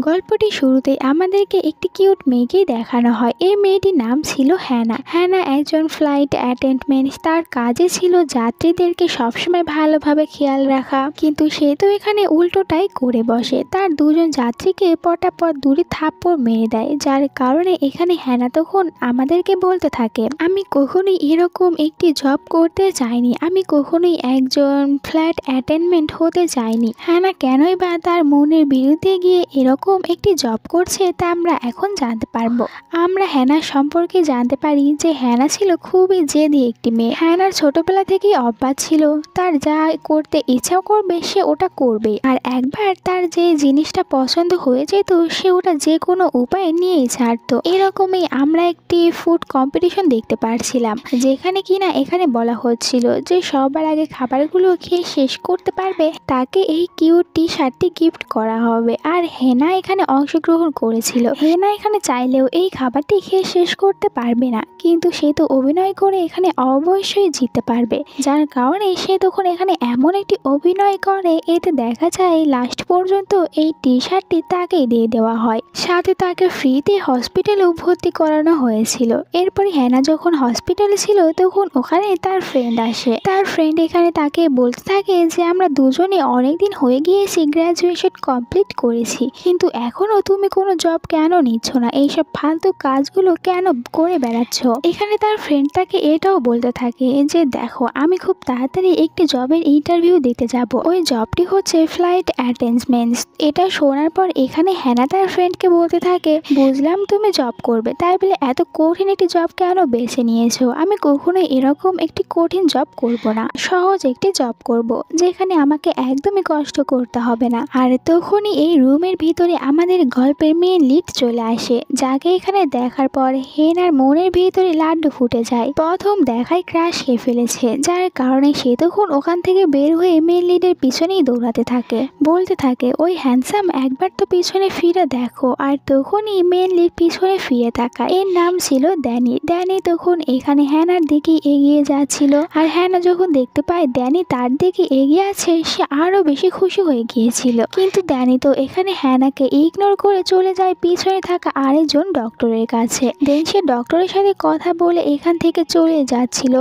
গল্পটি শুরুতে আমাদেরকে একটি কিউট মেয়েকেই দেখানো হয়। এই মেয়েটির নাম ছিল হ্যানা। হ্যানা একজন ফ্লাইট অ্যাটেন্ডেন্ট। তার কাজে ছিল যাত্রীদেরকে সবসময় ভালোভাবে খেয়াল রাখা, কিন্তু সে তো এখানে উল্টোটাই করে বসে। তার দুজন যাত্রীকে পটাপট দূরে থাপ্পড় মেরে দেয়, যার কারণে এখানে হ্যানা তখন আমাদেরকে বলতে থাকে, আমি কখনোই এরকম একটি জব করতে চাইনি, আমি কখনোই একজন ফ্লাইট অ্যাটেন্ডেন্ট হতে চাইনি। হ্যানা কেনই বা তার মনের বিরুদ্ধে গিয়ে এরকম একটি জব করছে তা আমরা এখন জানতে পারবো। আমরা হ্যানার সম্পর্কে জানতে পারি যে হ্যানা ছিল খুবই জেদি একটি মেয়ে। হ্যানার ছোটবেলা থেকেই অভ্যাস ছিল তার যা করতে ইচ্ছা করবে সে ওটা করবে, আর একবার তার যে জিনিসটা পছন্দ হয়ে যেত সে ওটা যে কোনো উপায়ে নিয়েই ছাড়তো। এরকমই আমরা একটি ফুড কম্পিটিশন দেখতে পারছিলাম, যেখানে কিনা এখানে বলা হচ্ছিল যে সবার আগে খাবারগুলো খেয়ে শেষ করতে পারবে তাকে এই কিউট টি শার্টটি গিফট করা হবে। আর হেনা এখানে অংশগ্রহণ করেছিল। হেনা এখানে চাইলেও এই খাবারটি খেয়ে শেষ করতে পারবে না, কিন্তু সে তো অভিনয় করে এখানে অবশ্যই জিততে পারবে, যার কারণে সে তখন এখানে এমন একটি অভিনয় করে এতে দেখা যায় লাস্ট পর্যন্ত এই টি শার্টটি তাকেই দিয়ে দেওয়া হয়, সাথে তাকে ফ্রিতে হসপিটালেও ভর্তি করানো হয়েছিল। এরপরে হেনা যখন হসপিটালে ছিল তখন ওখানে তার ফ্রেন্ড আসে। তার ফ্রেন্ড এখানে তাকে বলতে থাকে যে আমরা দুজনে অনেকদিন হয়ে গিয়েছি গ্র্যাজুয়েশন কমপ্লিট করেছি, কিন্তু এখনো তুমি কোনো জব কেন নিচ্ছ না, এইসব ফালতু কাজগুলো কেন করে বেড়াচ্ছ। এখানে তার ফ্রেন্ড তাকে এটাও বলতে থাকে যে দেখো আমি খুব তাড়াতাড়ি একটি জবের ইন্টারভিউ দিতে যাব, ওই জবটি হচ্ছে ফ্লাইট অ্যাটেন্ডেন্ট। এটা শোনার পর এখানে হ্যানা তার ফ্রেন্ডকে বলতে থাকে, বুঝলাম তুমি জব করবে, তাই বলে এত কঠিন একটি জব কেন বেছে নিয়েছো, আমি কখনোই এরকম একটি কঠিন জব করব না, সহজ একটি জব করব যেখানে আমাকে একদমই কষ্ট করতে হবে না। আর তখনই এই রুমের ভিতরে আমাদের গল্পের মেন লিড চলে আসে, যাকে এখানে দেখার পর হেনার মনের ভিতরে লাড্ডু ফুটে যায়। প্রথম দেখায় ক্রাশ খেয়ে ফেলেছে, যার কারণে সে তখন ওখান থেকে বের হয়ে মেন লিডের পিছনেই দৌড়াতে থাকে, বলতে থাকে ওই হ্যান্ডসাম একবার তো পিছনে ফিরে দেখো। আর তখনই মেন লিড পিছনে ফিরে তাকায়, এর নাম ছিল ড্যানি। ড্যানি তখন এখানে হ্যানার দিকে এগিয়ে যাচ্ছিল, আর হ্যানা যখন দেখতে পায় ড্যানি তার দিকে এগিয়ে আছে সে আরো বেশি খুশি হয়ে গিয়েছিল, কিন্তু ড্যানি তো এখানে হ্যানাকে ইগনোর করে চলে যায় পিছনে থাকা আরেকজন ডক্টরের কাছে। দেন সে ডক্টরের সাথে কথা বলে এখান থেকে চলে যাচ্ছিল,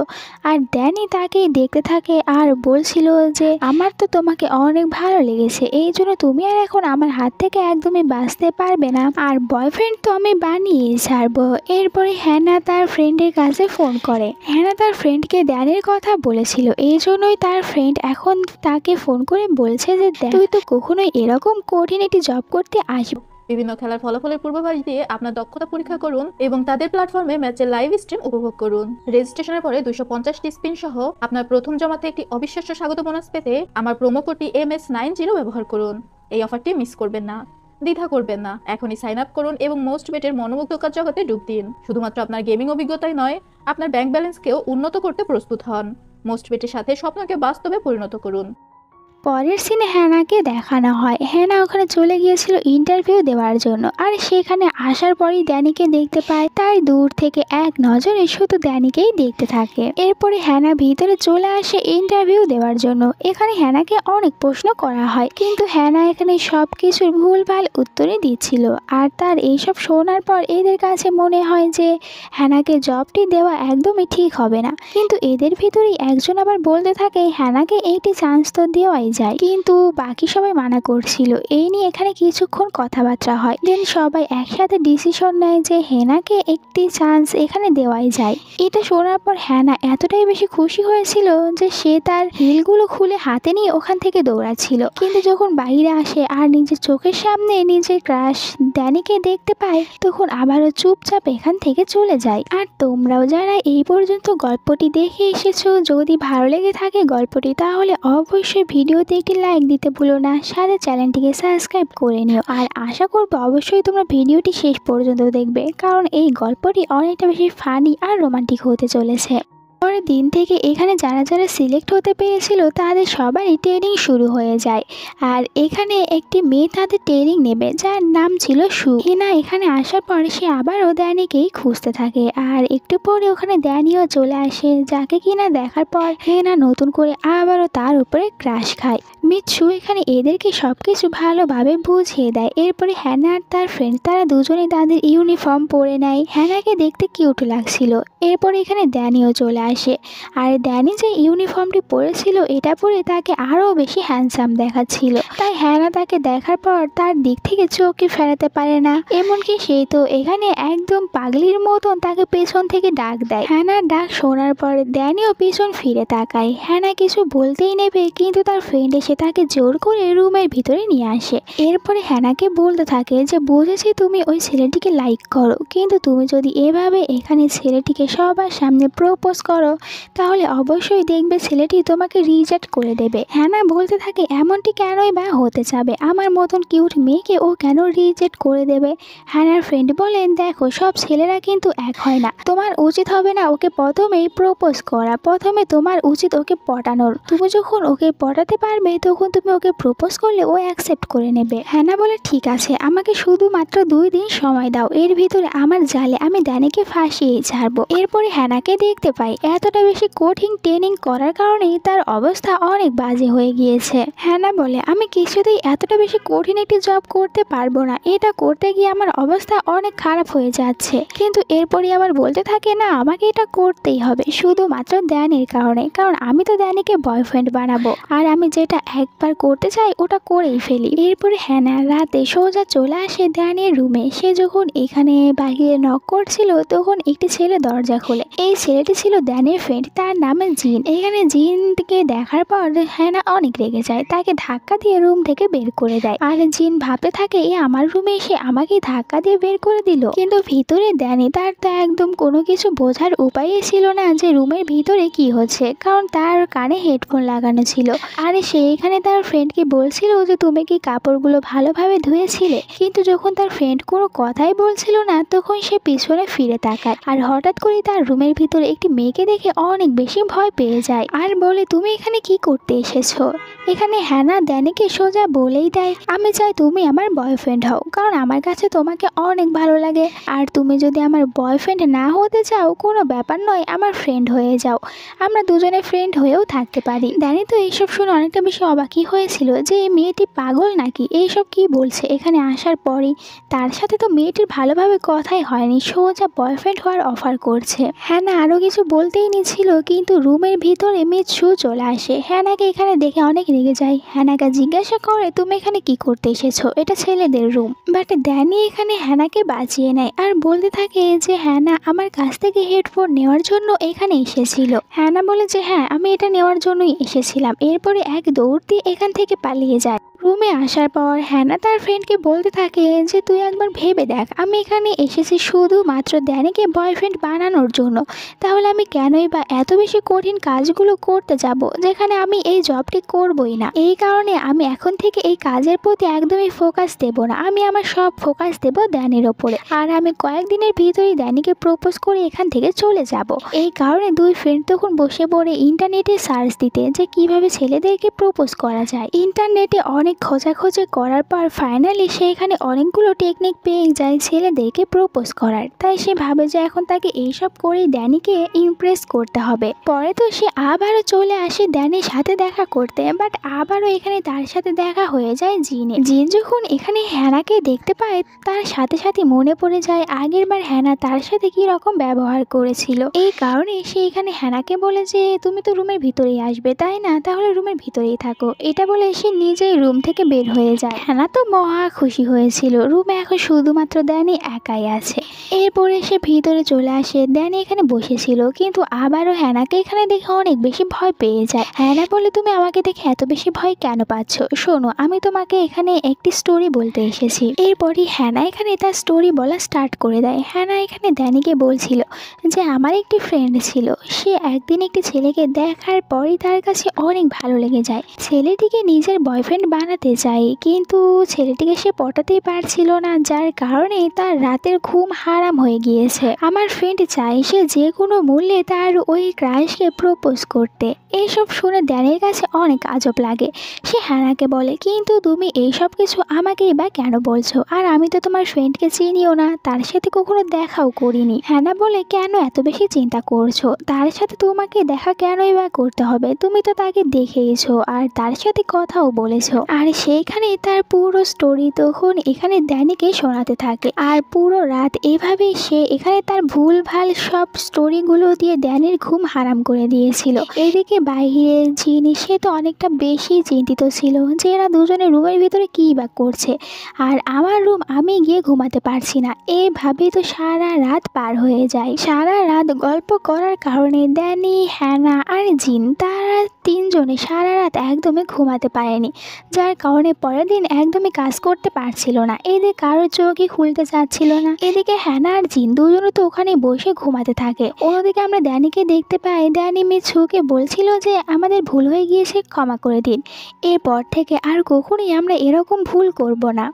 আর ড্যানি তাকেই দেখতে থাকে আর বলছিল যে আমার তো তোমাকে অনেক ভালো লেগেছে, এই জন্য তুমি আর এখন আমার হাত থেকে একদমই বাঁচতে পারবে না, আর বয়ফ্রেন্ড তো আমি বানিয়ে ছাড়বো। এরপরে হ্যানা তার ফ্রেন্ডের কাছে ফোন করে। হ্যানা তার ফ্রেন্ডকে ড্যানির কথা বলেছিল, এই জন্যই তার ফ্রেন্ড এখন তাকে ফোন করে বলছে যে তুই তো কখনোই এরকম কঠিন একটি জব করতে আসবে। বিভিন্ন খেলার ফলাফলের পূর্বাভাস দিয়ে আপনার দক্ষতা পরীক্ষা করুন এবং তাদের প্ল্যাটফর্মে ম্যাচের লাইভ স্ট্রিম উপভোগ করুন। রেজিস্ট্রেশনের পরে 250টি স্পিন সহ আপনার প্রথম জমাতে একটি অবিশ্বাস্য স্বাগত বোনাস পেতে আমার প্রোমো কোডটি MS90 ব্যবহার করুন। এই অফারটি মিস করবেন না, দ্বিধা করবেন না, এখনই সাইন আপ করুন এবং মোস্ট বেটের মনোমুগ্ধকর জগতে ডুব দিন। শুধুমাত্র আপনার গেমিং অভিজ্ঞতাই নয়, আপনার ব্যাংক ব্যালেন্সকেও উন্নত করতে প্রস্তুত হন। মোস্ট বেটের সাথে স্বপ্নকে বাস্তবে পরিণত করুন। পরের সিনে হ্যানাকে দেখানো হয়। হ্যানা ওখানে চলে গিয়েছিল ইন্টারভিউ দেওয়ার জন্য, আর সেখানে আসার পরই ড্যানিকে দেখতে পায়। তার দূর থেকে এক নজরে শুধু ড্যানিকেই দেখতে থাকে। এরপরে হ্যানা ভিতরে চলে আসে ইন্টারভিউ দেওয়ার জন্য। এখানে হ্যানাকে অনেক প্রশ্ন করা হয়, কিন্তু হ্যানা এখানে সব কিছুর ভুলভাল উত্তরই দিচ্ছিল, আর তার এইসব শোনার পর এদের কাছে মনে হয় যে হ্যানাকে জবটি দেওয়া একদমই ঠিক হবে না, কিন্তু এদের ভিতরেই একজন আবার বলতে থাকে হ্যানাকে এইটি চান্স তো দেওয়াই যায়, কিন্তু বাকি সবাই মানা করছিল। এই নিয়ে এখানে কিছুক্ষণ কথাবার্তা হয়, দেন সবাই একসাথে ডিসিশন নেয় যে হেনাকে একটি চান্স এখানে দেওয়াই যায়। এটা শোনার পর হ্যানা এতটাই বেশি খুশি হয়েছিল যে সে তার হিলগুলো খুলে হাতে নিয়ে ওখান থেকে দৌড়াচ্ছিল, কিন্তু যখন বাইরে আসে আর নিজের চোখের সামনে নিজের ক্রাশ ড্যানিকে দেখতে পায় তখন আবারও চুপচাপ এখান থেকে চলে যায়। আর তোমরাও যারা এই পর্যন্ত গল্পটি দেখে এসেছো, যদি ভালো লেগে থাকে গল্পটি তাহলে অবশ্যই ভিডিওতে একটি লাইক দিতে ভুলো না, সাথে চ্যানেলটিকে সাবস্ক্রাইব করে নিও। আর আশা করবো অবশ্যই তোমরা ভিডিওটি শেষ পর্যন্ত দেখবে, কারণ এই গল্পটি অনেকটা বেশি ফানি আর রোমান্টিক হতে চলেছে। পরের দিন থেকে এখানে যারা যারা সিলেক্ট হতে পেরেছিল তাদের সবারই ট্রেনিং শুরু হয়ে যায়, আর এখানে একটি মেয়ে তাদের ট্রেনিং নেবে যার নাম ছিল সু। হেনা এখানে আসার পর সে আবারও ড্যানিকেই খুঁজতে থাকে, আর একটু পরে ওখানে ড্যানিও চলে আসে, যাকে কিনা দেখার পর হেনা নতুন করে আবারও তার উপরে ক্রাশ খায়। মিৎসু এখানে এদেরকে সবকিছু ভালোভাবে বুঝিয়ে দেয়। এরপরে হ্যানা আর তার ফ্রেন্ড তারা দুজনে তাদের ইউনিফর্ম পরে নেয়। হ্যানাকে দেখতে কিউট লাগছিল। এরপরে এখানে ড্যানিও চলে আসে, আর ড্যানি যে ইউনিফর্মটি পরেছিল এটা পরে তাকে আরও বেশি হ্যান্ডসাম দেখাচ্ছিল। তাই হ্যানা তাকে দেখার পর তার দিক থেকে চোখে ফেরাতে পারে না। এমনকি সে তো এখানে একদম পাগলির মতন তাকে পেছন থেকে ডাক দেয়। হ্যানার ডাক শোনার পর ড্যানিও পিছন ফিরে তাকায়। হ্যানা কিছু বলতেই নেবে, কিন্তু তার ফ্রেন্ড এসে তাকে জোর করে রুমের ভিতরে নিয়ে আসে। এরপরে হ্যানাকে বলতে থাকে যে বুঝেছি তুমি ওই ছেলেটিকে লাইক করো, কিন্তু তুমি যদি এভাবে এখানে ছেলেটিকে সবার সামনে প্রপোজ করো তাহলে অবশ্যই দেখবে ছেলেটি তোমাকে রিজেক্ট করে দেবে। হ্যানা বলতে থাকে এমনটি কেনই বা হতে চাবে, আমার মতন কিউট মেয়েকে ও কেন রিজেক্ট করে দেবে। হ্যানার ফ্রেন্ড বলেন দেখো সব ছেলেরা কিন্তু এক হয় না, তোমার উচিত হবে না ওকে প্রথমেই প্রপোজ করা, প্রথমে তোমার উচিত ওকে পটানোর। তুমি যখন ওকে পটাতে পারবে তখন তুমি ওকে প্রপোজ করলে ও অ্যাকসেপ্ট করে নেবে। হ্যানা বলে ঠিক আছে, আমাকে শুধুমাত্র 2 দিন সময় দাও, এর ভিতরে আমার জালে আমি ড্যানিকে ফাঁসিয়েই ছাড়বো। এরপরে হ্যানাকে দেখতে পাই এতটা বেশি কঠিন ট্রেনিং করার কারণেই তার অবস্থা অনেক বাজে হয়ে গিয়েছে। হ্যানা বলে আমি কিছুতেই এতটা বেশি কঠিন একটি জব করতে পারবো না, এটা করতে গিয়ে আমার অবস্থা অনেক খারাপ হয়ে যাচ্ছে। কিন্তু এরপরে আবার বলতে থাকে না আমাকে এটা করতেই হবে শুধুমাত্র ড্যানির কারণে, কারণ আমি তো ড্যানিকে বয়ফ্রেন্ড বানাবো আর আমি যেটা একবার করতে চাই ওটা করেই ফেলি। এরপরে হ্যানা রাতে সোজা চলে আসে ড্যানির রুমে। সে যখন এখানে বাইরে নক করছিল তখন একটি ছেলে দরজা খোলে। এই ছেলেটি ছিল ড্যানির ফ্রেন্ড, তার নামে জিন। এখানে জিনকে দেখার পর হ্যানা অনেক রেগে যায়, তাকে ধাক্কা দিয়ে রুম থেকে বের করে দেয়। আর জিন ভাবতে থাকে এ আমার রুমে এসে আমাকে ধাক্কা দিয়ে বের করে দিল, কিন্তু ভিতরে ড্যানি তার তো একদম কোনো কিছু বোঝার উপায়ই ছিল না যে রুমের ভিতরে কি হচ্ছে, কারণ তার কানে হেডফোন লাগানো ছিল। আর সে এখানে তার ফ্রেন্ডকে বলছিল যে তুমি কি কাপড়গুলো ভালোভাবে ধুয়েছিলে, কিন্তু যখন তার ফ্রেন্ড কোনো কথাই বলছিল না তখন সে পিছনে ফিরে তাকায়। আর হঠাৎ করে তার রুমের ভিতরে একটি মেয়েকে দেখে অনেক বেশি ভয় পেয়ে যায় আর বলে তুমি এখানে কি করতে এসেছো। এখানে হ্যানা ড্যানিকে সোজা বলেই দেয় আমি চাই তুমি আমার বয়ফ্রেন্ড হও, কারণ আমার কাছে তোমাকে অনেক ভালো লাগে। আর তুমি যদি আমার বয়ফ্রেন্ড না হতে চাও কোনো ব্যাপার নয়, আমার ফ্রেন্ড হয়ে যাও, আমরা দুজনে ফ্রেন্ড হয়েও থাকতে পারি। ড্যানি তো এইসব শুনে অনেকটা বেশি অবাকই হয়েছিল যে এই মেয়েটি পাগল নাকি, এইসব কি বলছে। এখানে আসার পরেই তার সাথে তো মেয়েটির ভালোভাবে কথাই হয়নি, সোজা বয়ফ্রেন্ড হওয়ার অফার করছে। হ্যানা আরও কিছু বলতেই নিছিল, কিন্তু রুমের ভিতরে মিৎসু চলে আসে। হ্যানাকে এখানে দেখে অনেক রেগে যায়। হ্যানাকে জিজ্ঞাসা করে তুমি এখানে কি করতে এসেছো, এটা ছেলেদের রুম। বাট ড্যানি এখানে হ্যানাকে বাঁচিয়ে নেয় আর বলতে থাকে যে হ্যানা আমার কাছ থেকে হেডফোন নেওয়ার জন্য এখানে এসেছিল। হ্যানা বলে যে হ্যাঁ আমি এটা নেওয়ার জন্যই এসেছিলাম। এরপরে এক দৌড় দিয়ে এখান থেকে পালিয়ে যায়। রুমে আসার পর হ্যানা তার ফ্রেন্ডকে বলতে থাকে যে তুই একবার ভেবে দেখ, আমি এখানে এসেছি শুধুমাত্র ড্যানিকে বয়ফ্রেন্ড বানানোর জন্য, তাহলে আমি কেনই বা এত বেশি কঠিন কাজগুলো করতে যাব যেখানে আমি এই জবটি করবই না। এই কারণে আমি এখন থেকে এই কাজের প্রতি একদমই ফোকাস দেব না, আমি আমার সব ফোকাস দেব ড্যানির ওপরে। আর আমি কয়েকদিনের ভিতরেই ড্যানিকে প্রপোজ করে এখান থেকে চলে যাব। এই কারণে দুই ফ্রেন্ড তখন বসে পড়ে ইন্টারনেটে সার্চ দিতে যে কিভাবে ছেলেদেরকে প্রপোজ করা যায়। ইন্টারনেটে অনেক খোঁজাখুঁজি করার পর ফাইনালি সে এখানে অনেকগুলো টেকনিক পেয়ে যায় ছেলেদেরকে প্রপোজ করার। তাই সে ভাবে যে এখন তাকে এইসব করেই ড্যানিকে ইমপ্রেস করতে হবে। পরে তো সে আবারও চলে আসে ড্যানির সাথে দেখা করতে, বাট আবারও এখানে তার সাথে দেখা হয়ে যায় জিনে। জিন যখন এখানে হ্যানাকে দেখতে পায় তার সাথে সাথে মনে পড়ে যায় আগের বার হ্যানা তার সাথে কি রকম ব্যবহার করেছিল। এই কারণে সে এখানে হ্যানাকে বলে যে তুমি তো রুমের ভিতরেই আসবে তাই না, তাহলে রুমের ভিতরেই থাকো। এটা বলে সে নিজেই রুম থেকে বের হয়ে যায়। হ্যানা তো মহা খুশি হয়েছিল, রুমে এখন শুধুমাত্র ড্যানি একাই আছে। এরপরে সে ভিতরে চলে আসে। ড্যানি এখানে বসেছিল, কিন্তু আবারও হ্যানাকে এখানে দেখে অনেক বেশি ভয় পেয়ে যায়। হ্যানা বলে তুমি আমাকে দেখে এত বেশি ভয় কেন পাচ্ছ, শোনো আমি তোমাকে এখানে একটি স্টোরি বলতে এসেছি। এরপরই হ্যানা এখানে তার স্টোরি বলা স্টার্ট করে দেয়। হ্যানা এখানে ড্যানিকে বলছিল যে আমার একটি ফ্রেন্ড ছিল, সে একদিন একটি ছেলেকে দেখার পরই তার কাছে অনেক ভালো লেগে যায়, ছেলেটিকে নিজের বয়ফ্রেন্ড বানানোর মানাতে চায়, কিন্তু ছেলেটিকে সে পটাতেই পারছিল না, যার কারণে তার রাতের ঘুম হারাম হয়ে গিয়েছে। আমার ফ্রেন্ড চায় সে যে কোনো মূল্যে তার ওই ক্রাশকে প্রপোজ করতে। এইসব শুনে ড্যানির কাছে অনেক আজব লাগে। সে হ্যানাকে বলে, কিন্তু তুমি এইসব কিছু আমাকেই বা কেন বলছো? আর আমি তো তোমার ফ্রেন্ডকে চিনিও না, তার সাথে কখনো দেখাও করিনি। হ্যানা বলে, কেন এত বেশি চিন্তা করছো? তার সাথে তোমাকে দেখা কেনই বা করতে হবে? তুমি তো তাকে দেখেইছো আর তার সাথে কথাও বলেছো। আর সেইখানেই তার পুরো স্টোরি তখন এখানে ড্যানিকে শোনাতে থাকে। আর পুরো রাত এভাবেই সে এখানে তার ভুলভাল সব স্টোরিগুলো দিয়ে ড্যানির ঘুম হারাম করে দিয়েছিল। এদিকে বাইরে জিনি সে তো অনেকটা বেশি চিন্তিত ছিল যে এরা দুজনে রুমের ভিতরে কী বা করছে, আর আমার রুম আমি গিয়ে ঘুমাতে পারছি না। এভাবেই তো সারা রাত পার হয়ে যায়। সারা রাত গল্প করার কারণে ড্যানি, হ্যানা আর জিন তারা তিনজনে সারা রাত একদমই ঘুমাতে পারেনি, যার কারণে পরের দিন একদমই কাজ করতে পারছিল না। এদের কারোর চোখই খুলতে চাচ্ছিল না। এদিকে হ্যানা আর জিন দুজনে তো ওখানে বসে ঘুমাতে থাকে। অন্যদিকে আমরা ড্যানিকে দেখতে পাই, ড্যানি মিছুকে বলছিল যে আমাদের ভুল হয়ে গিয়েছে, ক্ষমা করে দিন, এরপর থেকে আর কখনোই আমরা এরকম ভুল করব না।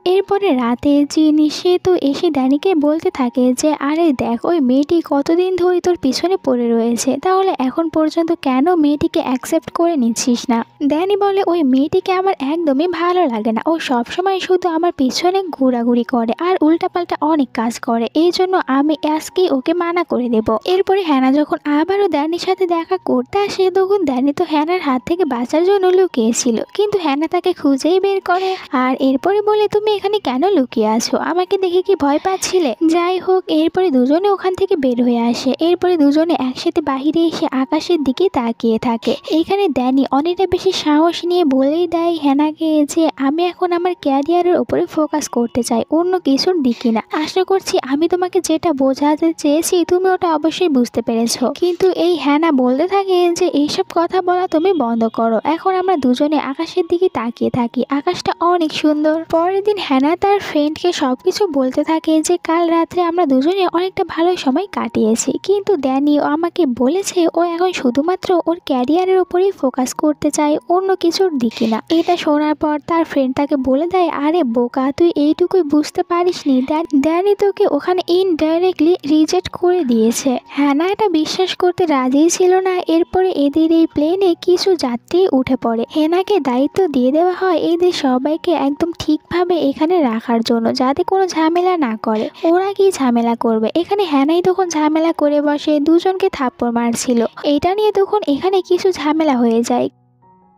এরপরে রাতে জিনি সে তো এসে ড্যানিকে বলতে থাকে যে আরে দেখ, ওই মেয়েটি কতদিন ধরে তোর পিছনে পড়ে রয়েছে, তাহলে এখন পর্যন্ত কেন মেয়েটিকে অ্যাকসেপ্ট করে নিচ্ছিস না? ড্যানি বলে, ওই মেয়েটিকে আমার একদমই ভালো লাগে না, ও সবসময় শুধু আমার পিছনে ঘোরাঘুরি করে আর উল্টাপাল্টা অনেক কাজ করে, এই জন্য আমি আজকে ওকে মানা করে দেব। এরপরে হ্যানা যখন আবারও ড্যানির সাথে দেখা করতে আসে, তখন ড্যানি তো হ্যানার হাত থেকে বাঁচার জন্য লুকিয়েছিল, কিন্তু হ্যানা তাকে খুঁজেই বের করে। আর এরপরে বলে, তুমি এখানে কেন লুকিয়ে আছো? আমাকে দেখে কি ভয় পাচ্ছিলে? যাই হোক, এরপরে দুজনে ওখান থেকে বের হয়ে আসে। এরপরে দুজনে একসাথে বাহিরে এসে আকাশের দিকে তাকিয়ে থাকে। এখানে ড্যানি অনেকটা বেশি সাহস নিয়ে বলেই দেয় হ্যানাকে যে আমি এখন আমার ক্যারিয়ারের উপরে ফোকাস করতে চাই, অন্য কিছুর দিকে না। আশা করছি আমি তোমাকে যেটা বোঝাতে চেয়েছি তুমি ওটা অবশ্যই বুঝতে পেরেছো। কিন্তু এই হ্যানা বলতে থাকে যে এইসব কথা বলা তুমি বন্ধ করো, এখন আমরা দুজনে আকাশের দিকে তাকিয়ে থাকি, আকাশটা অনেক সুন্দর। পরের দিন হ্যানা তার ফ্রেন্ডকে সবকিছু বলতে থাকে যে কাল রাত্রে আমরা দুজনে অনেকটা ভালো সময় কাটিয়েছি, কিন্তু ড্যানি আমাকে বলেছে ও এখন শুধুমাত্র ওর ক্যারিয়ারের উপরেই ফোকাস করতে চায়, অন্য কিছুর দিকে না। এটা শোনার পর তার ফ্রেন্ড তাকে বলে দেয়, আরে বোকা, তুই এইটুকুই বুঝতে পারিসনি, ড্যানি তোকে ওখানে ইনডাইরেক্টলি রিজেক্ট করে দিয়েছে। হ্যানা এটা বিশ্বাস করতে রাজি ছিল না। এরপরে এদের এই প্লেনে কিছু যাত্রী উঠে পড়ে। হ্যানাকে দায়িত্ব দিয়ে দেওয়া হয় এদের সবাইকে একদম ঠিকভাবে এখানে রাখার জন্য, যাতে কোনো ঝামেলা না করে। ওরা কি ঝামেলা করবে? এখানে হ্যানাই তখন ঝামেলা করে বসে, দুজনকে থাপ্পড় মারছিল। এটা নিয়ে তখন এখানে কিছু ঝামেলা হয়ে যায়,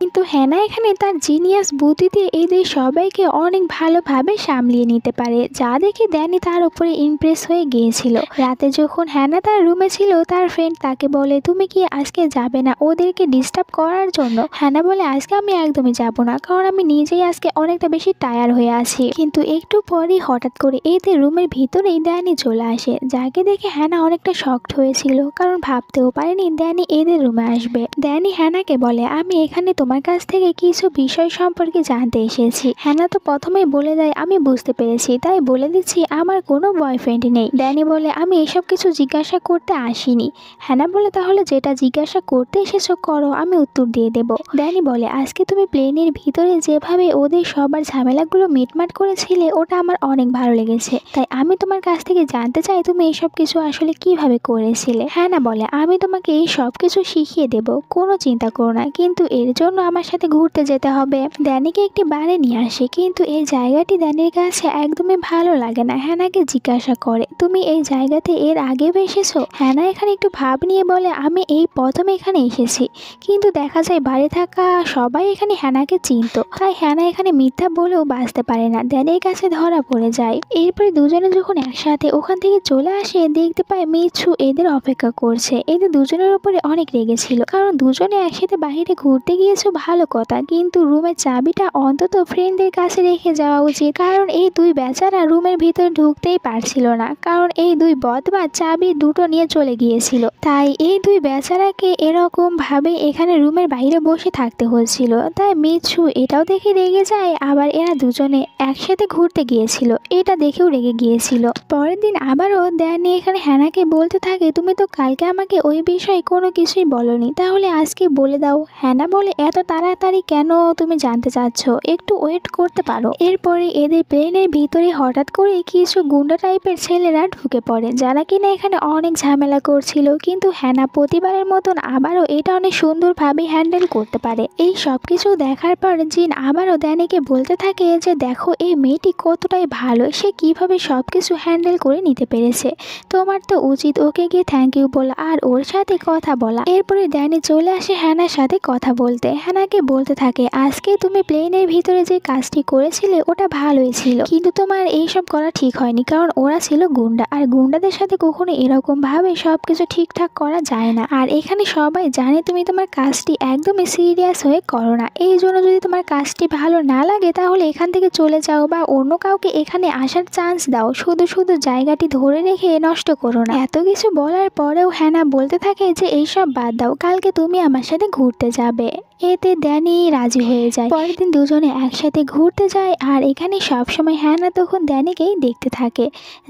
কিন্তু হ্যানা এখানে তার জিনিয়াস বুদ্ধিতে এদের সবাইকে অনেক ভালোভাবে সামলিয়ে নিতে পারে, যা দেখে ড্যানি তার উপরে ইমপ্রেস হয়ে গিয়েছিল। রাতে যখন হ্যানা তার রুমে ছিল, তার ফ্রেন্ড তাকে বলে, তুমি কি আজকে যাবে না ওদেরকে ডিস্টার্ব করার জন্য? হ্যানা বলে, আজকে আমি একদমই যাব না, কারণ আমি নিজেই আজকে অনেকটা বেশি টায়ার হয়ে আছি। কিন্তু একটু পরেই হঠাৎ করে এদের রুমের ভিতরেই ড্যানি চলে আসে, যাকে দেখে হ্যানা অনেকটা শকড হয়েছিল, কারণ ভাবতেও পারেনি ড্যানি এদের রুমে আসবে। ড্যানি হ্যানাকে বলে, আমি এখানে তোমার কাছ থেকে কিছু বিষয় সম্পর্কে জানতে এসেছি। হ্যানা তো প্রথমেই বলে দেয়, আমি বুঝতে পেরেছি, তাই বলে দিচ্ছি আমার কোনো বয়ফ্রেন্ড নেই। ড্যানি বলে, আমি এসব কিছু জিজ্ঞাসা করতে আসিনি। হ্যানা বলে, তাহলে যেটা জিজ্ঞাসা করতে এসেছো করো, আমি উত্তর দিয়ে দেব। ড্যানি বলে, আজকে তুমি প্লেনের ভিতরে যেভাবে ওদের সবার ঝামেলাগুলো মিটমাট করেছিলে, ওটা আমার অনেক ভালো লেগেছে, তাই আমি তোমার কাছ থেকে জানতে চাই তুমি এইসব কিছু আসলে কিভাবে করেছিলে। হ্যানা বলে, আমি তোমাকে এই সব কিছু শিখিয়ে দেব, কোনো চিন্তা করো না, কিন্তু এর জন্য আমার সাথে ঘুরতে যেতে হবে। ড্যানিকে একটি বারে নিয়ে আসে, কিন্তু এই জায়গাটি ড্যানির কাছে একদমই ভালো লাগে না। হ্যানাকে জিজ্ঞাসা করে, তুমি এই জায়গাতে এর আগেও এসেছো? হ্যানা এখানে একটু ভাব নিয়ে বলে, আমি এই প্রথম এখানে এসেছি, কিন্তু দেখা যায় বাড়ি থাকা সবাই এখানে হ্যানাকে চিনত, তাই হ্যানা এখানে মিথ্যা বলেও বাঁচতে পারে না, ড্যানির কাছে ধরা পড়ে যায়। এরপরে দুজনে যখন একসাথে ওখান থেকে চলে আসে, দেখতে পায় মিছু এদের অপেক্ষা করছে। এদের দুজনের উপরে অনেক রেগেছিল, কারণ দুজনে একসাথে বাইরে ঘুরতে গিয়েছো ভালো কথা, কিন্তু রুমের চাবিটা অন্তত ফ্রেন্ডদের কাছে রেখে যাওয়া উচিত, কারণ এই দুই বেচারা রুমের ভিতরে ঢুকতেই পারছিল না, কারণ এই দুই বদমাশ চাবি দুটো নিয়ে চলে গিয়েছিল, তাই এই দুই বেচারাকে এরকম ভাবে এখানে রুমের বাইরে বসে থাকতে হচ্ছিল। তাই মিছু এটাও দেখে রেগে যায়, আবার এরা দুজনে একসাথে ঘুরতে গিয়েছিল এটা দেখেও রেগে গিয়েছিল। পরের দিন আবারও ড্যানি এখানে হ্যানাকে বলতে থাকে, তুমি তো কালকে আমাকে ওই বিষয়ে কোনো কিছুই বলনি, তাহলে আজকে বলে দাও। হ্যানা বলে, এত তাড়াতাড়ি কেন তুমি জানতে চাচ্ছ? একটু ওয়েট করতে পারো। এরপরে এদের প্লেনের ভিতরে হঠাৎ করে কিছু গুন্ডা টাইপের ছেলেরা ঢুকে পড়ে, যারা কিনা এখানে অনেক ঝামেলা করছিল। কিন্তু হ্যানা প্রতিবারের মতন আবারও এটা অনেক সুন্দরভাবে হ্যান্ডেল করতে পারে। এই সব কিছু দেখার পর জিন আবারও ড্যানিকে বলতে থাকে যে দেখো এই মেয়েটি কতটাই ভালো, সে কিভাবে সব কিছু হ্যান্ডেল করে নিতে পেরেছে। তোমার তো উচিত ওকে গিয়ে থ্যাংক ইউ বলা আর ওর সাথে কথা বলা। এরপরে ড্যানি চলে আসে হ্যানার সাথে কথা বলতে। হ্যানাকে বলতে থাকে আজকে তুমি প্লেনের ভিতরে যে কাজটি করেছিলে ওটা ভালোই ছিল, কিন্তু তোমার এইসব করা ঠিক হয়নি, কারণ ওরা ছিল গুন্ডা আর গুন্ডাদের সাথে কখনো এরকম ভাবে সবকিছু ঠিকঠাক করা যায় না। আর এখানে সবাই জানে তুমি তোমার কাজটি একদমই সিরিয়াস হয়ে করো না। এই জন্য যদি তোমার কাজটি ভালো না লাগে তাহলে এখান থেকে চলে যাও বা অন্য কাউকে এখানে আসার চান্স দাও, শুধু শুধু জায়গাটি ধরে রেখে নষ্ট করো না। এত কিছু বলার পরেও হ্যানা বলতে থাকে যে এইসব বাদ দাও, কালকে তুমি আমার সাথে ঘুরতে যাবে। এতে ড্যানি রাজি হয়ে যায়। পরের দিন দুজনে একসাথে ঘুরতে যায় আর এখানে সবসময় হ্যানা তখন ড্যানিকেই দেখতে থাকে,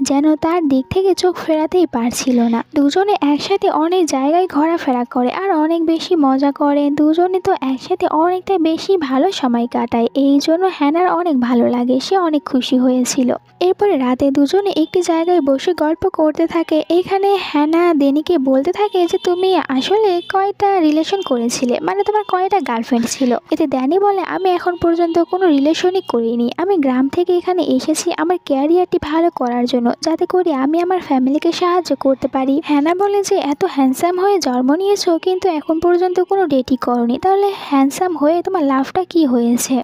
যেন তার দিক থেকে চোখ ফেরাতেই পারছিল না। দুজনে একসাথে অনেক জায়গায় ঘোরাফেরা করে আর অনেক বেশি মজা করে। দুজনে তো একসাথে অনেকটা বেশি ভালো সময় কাটায়, এই জন্য হ্যানার অনেক ভালো লাগে, সে অনেক খুশি হয়েছিল। এরপরে রাতে দুজনে একটি জায়গায় বসে গল্প করতে থাকে। এখানে হ্যানা ড্যানিকে বলতে থাকে যে তুমি আসলে কয়টা রিলেশন করেছিলে, মানে তোমার কয়টা গার্লফ্রেন্ড ছিল। এতে ড্যানি বলে আমি এখন পর্যন্ত কোনো রিলেশনই করিনি, আমি গ্রাম থেকে এখানে এসেছি আমার ক্যারিয়ারটি ভালো করার জন্য, যাতে করে আমি আমার ফ্যামিলিকে সাহায্য করতে পারি। হ্যানা বলে যে এত হ্যান্ডসাম হয়ে জন্ম নিয়েছো কিন্তু এখন পর্যন্ত কোনো ডেটই করনি, তাহলে হ্যান্ডসাম হয়ে তোমার লাভটা কি হয়েছে?